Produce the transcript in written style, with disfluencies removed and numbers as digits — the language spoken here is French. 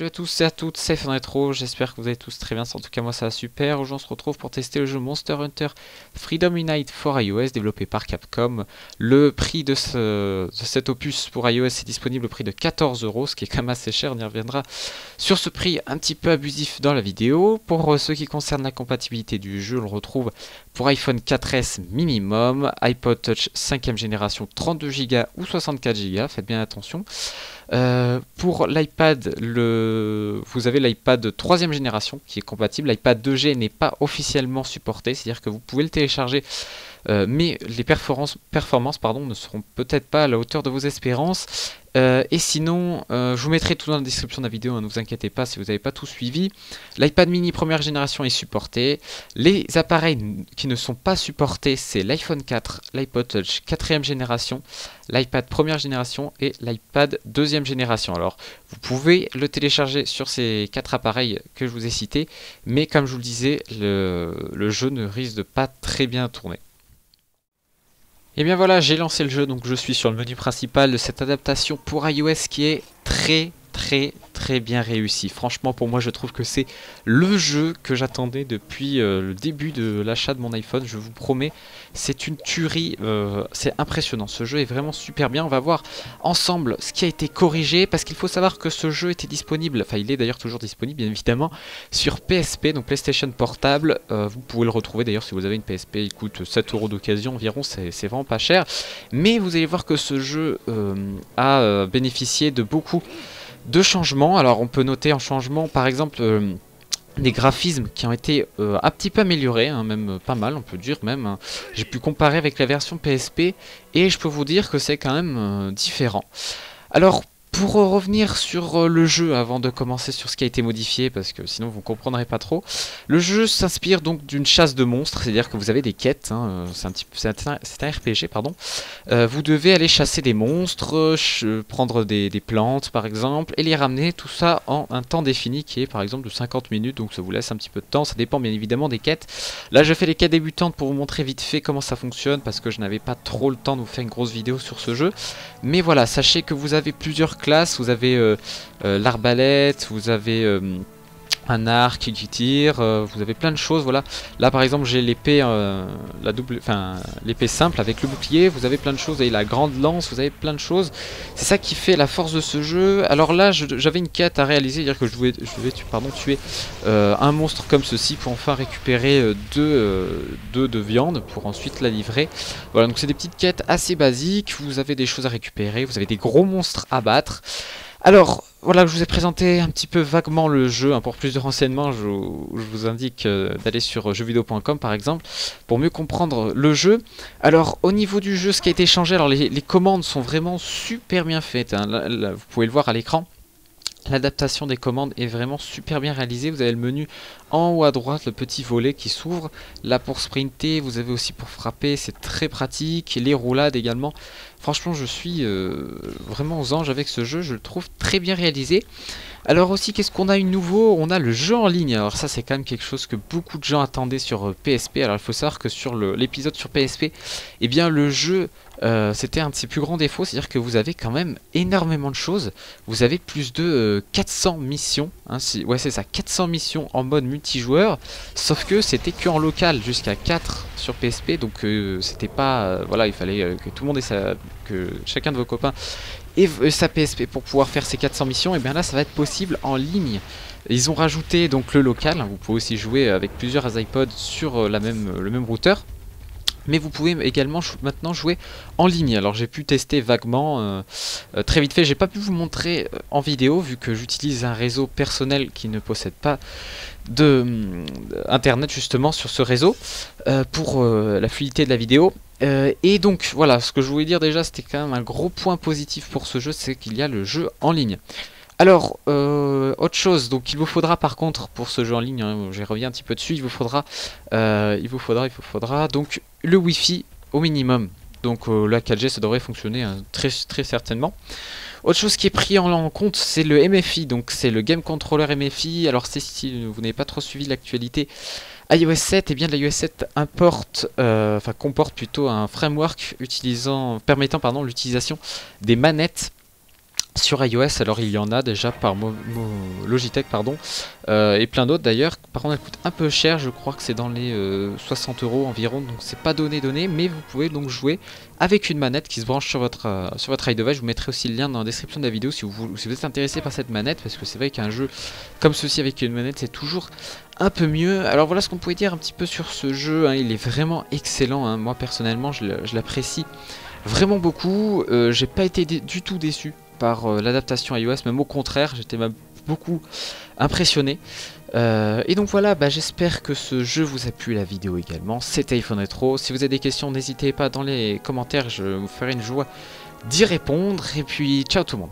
Salut à tous et à toutes, c'est FunRetro, j'espère que vous allez tous très bien, en tout cas moi ça va super. Aujourd'hui on se retrouve pour tester le jeu Monster Hunter Freedom Unite for iOS développé par Capcom. Le prix de cet opus pour iOS est disponible au prix de 14 €, ce qui est quand même assez cher, on y reviendra sur ce prix un petit peu abusif dans la vidéo. Pour ce qui concerne la compatibilité du jeu, on le retrouve pour iPhone 4S minimum, iPod Touch 5ème génération 32 Go ou 64 Go, faites bien attention. Pour l'iPad, vous avez l'iPad 3ème génération qui est compatible. L'iPad 2G n'est pas officiellement supporté, c'est-à-dire que vous pouvez le télécharger, mais les performances ne seront peut-être pas à la hauteur de vos espérances. Et sinon, je vous mettrai tout dans la description de la vidéo, hein, ne vous inquiétez pas si vous n'avez pas tout suivi. L'iPad mini première génération est supporté. Les appareils qui ne sont pas supportés, c'est l'iPhone 4, l'iPod Touch 4ème génération, l'iPad première génération et l'iPad 2ème génération. Alors, vous pouvez le télécharger sur ces 4 appareils que je vous ai cités, mais comme je vous le disais, le jeu ne risque de pas très bien tourner. Et bien voilà, j'ai lancé le jeu, donc je suis sur le menu principal de cette adaptation pour iOS qui est très bien réussi. Franchement, pour moi, je trouve que c'est le jeu que j'attendais depuis le début de l'achat de mon iPhone. Je vous promets, c'est une tuerie, c'est impressionnant. Ce jeu est vraiment super bien. On va voir ensemble ce qui a été corrigé, parce qu'il faut savoir que ce jeu était disponible, enfin il est d'ailleurs toujours disponible bien évidemment, sur PSP, donc PlayStation Portable. Vous pouvez le retrouver d'ailleurs si vous avez une PSP, il coûte 7 € d'occasion environ, c'est vraiment pas cher. Mais vous allez voir que ce jeu a bénéficié de beaucoup de changements. Alors on peut noter en changement par exemple des graphismes qui ont été un petit peu améliorés, hein, même pas mal on peut dire même, hein. J'ai pu comparer avec la version PSP et je peux vous dire que c'est quand même différent. Alors pour revenir sur le jeu avant de commencer sur ce qui a été modifié, parce que sinon vous ne comprendrez pas trop, le jeu s'inspire donc d'une chasse de monstres, c'est-à-dire que vous avez des quêtes, hein, c'est un RPG, pardon. Vous devez aller chasser des monstres, prendre des plantes par exemple, et les ramener, tout ça en un temps défini qui est par exemple de 50 minutes, donc ça vous laisse un petit peu de temps, ça dépend bien évidemment des quêtes. Là je fais les quêtes débutantes pour vous montrer vite fait comment ça fonctionne, parce que je n'avais pas trop le temps de vous faire une grosse vidéo sur ce jeu. Mais voilà, sachez que vous avez plusieurs classes, vous avez l'arbalète, vous avez un arc qui tire, vous avez plein de choses, voilà. Là par exemple j'ai l'épée l'épée simple avec le bouclier, vous avez plein de choses, et la grande lance, vous avez plein de choses. C'est ça qui fait la force de ce jeu. Alors là j'avais une quête à réaliser, c'est-à-dire que je devais tuer un monstre comme ceci pour enfin récupérer deux de viande pour ensuite la livrer. Voilà, donc c'est des petites quêtes assez basiques, vous avez des choses à récupérer, vous avez des gros monstres à battre. Alors, voilà, je vous ai présenté un petit peu vaguement le jeu, hein. Pour plus de renseignements, je vous indique d'aller sur jeuxvideo.com par exemple, pour mieux comprendre le jeu. Alors, au niveau du jeu, ce qui a été changé, alors les commandes sont vraiment super bien faites, hein. Là, vous pouvez le voir à l'écran. L'adaptation des commandes est vraiment super bien réalisée. Vous avez le menu en haut à droite, le petit volet qui s'ouvre. Là pour sprinter, vous avez aussi pour frapper, c'est très pratique. Les roulades également. Franchement, je suis vraiment aux anges avec ce jeu. Je le trouve très bien réalisé. Alors aussi, qu'est-ce qu'on a eu de nouveau? On a le jeu en ligne. Alors ça, c'est quand même quelque chose que beaucoup de gens attendaient sur PSP. Alors il faut savoir que sur l'épisode sur PSP, eh bien le jeu, c'était un de ses plus grands défauts. C'est-à-dire que vous avez quand même énormément de choses. Vous avez plus de 400 missions. Hein, ouais, c'est ça, 400 missions en mode multijoueur. Sauf que c'était que en local jusqu'à 4 sur PSP. Donc c'était pas... voilà, il fallait que tout le monde ait que chacun de vos copains et sa PSP pour pouvoir faire ces 400 missions. Et bien là ça va être possible en ligne. Ils ont rajouté donc le local, vous pouvez aussi jouer avec plusieurs iPods sur le même routeur, mais vous pouvez également maintenant jouer en ligne. Alors j'ai pu tester vaguement, très vite fait, j'ai pas pu vous montrer en vidéo vu que j'utilise un réseau personnel qui ne possède pas internet justement sur ce réseau pour la fluidité de la vidéo. Et donc voilà, ce que je voulais dire déjà, c'était quand même un gros point positif pour ce jeu, c'est qu'il y a le jeu en ligne. Alors, autre chose, donc il vous faudra par contre pour ce jeu en ligne, hein, j'y reviens un petit peu dessus, il vous faudra donc le Wi-Fi au minimum. Donc la 4G ça devrait fonctionner, hein, très certainement. Autre chose qui est pris en compte, c'est le MFI, donc c'est le Game Controller MFI. Alors si vous n'avez pas trop suivi l'actualité iOS 7, et bien l'iOS 7 comporte plutôt un framework permettant l'utilisation des manettes sur iOS. Alors il y en a déjà par Logitech, pardon, et plein d'autres d'ailleurs. Par contre elle coûte un peu cher, je crois que c'est dans les 60 € environ, donc c'est pas donné, mais vous pouvez donc jouer avec une manette qui se branche sur votre iDevice. Je vous mettrai aussi le lien dans la description de la vidéo si vous êtes intéressé par cette manette, parce que c'est vrai qu'un jeu comme ceci avec une manette c'est toujours un peu mieux. Alors voilà ce qu'on pouvait dire un petit peu sur ce jeu, hein. Il est vraiment excellent, hein. Moi personnellement je l'apprécie vraiment beaucoup. J'ai pas été du tout déçu par l'adaptation iOS, même au contraire, j'étais même beaucoup impressionné. Et donc voilà, j'espère que ce jeu vous a plu, la vidéo également. C'était iPhone Rétro. Si vous avez des questions, n'hésitez pas dans les commentaires, je me ferai une joie d'y répondre. Et puis ciao tout le monde.